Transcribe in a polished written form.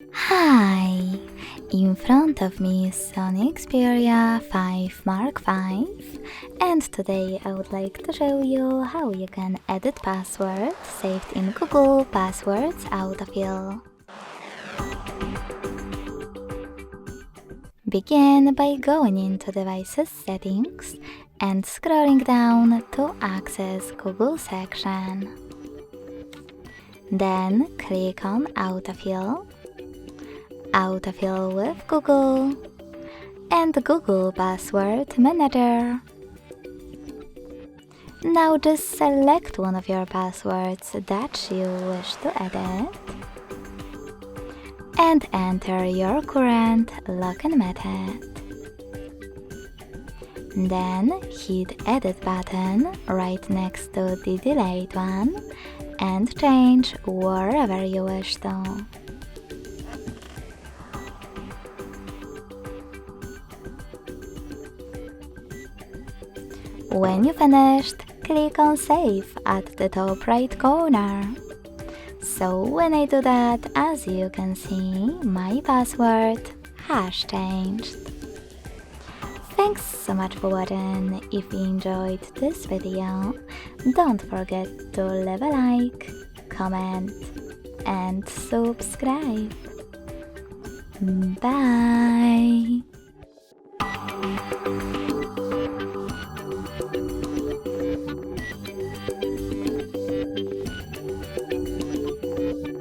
Hi! In front of me is Sony Xperia 5 Mark V, and today I would like to show you how you can edit passwords saved in Google Passwords Autofill. Begin by going into Devices Settings and scrolling down to access Google section. Then click on Autofill, Autofill with Google, and Google Password Manager. Now just select one of your passwords that you wish to edit and enter your current login method. Then hit Edit button right next to the delayed one and change wherever you wish to. When you finished, click on Save at the top right corner. So when I do that, as you can see, my password has changed. Thanks so much for watching. If you enjoyed this video, don't forget to leave a like, comment and subscribe. Bye!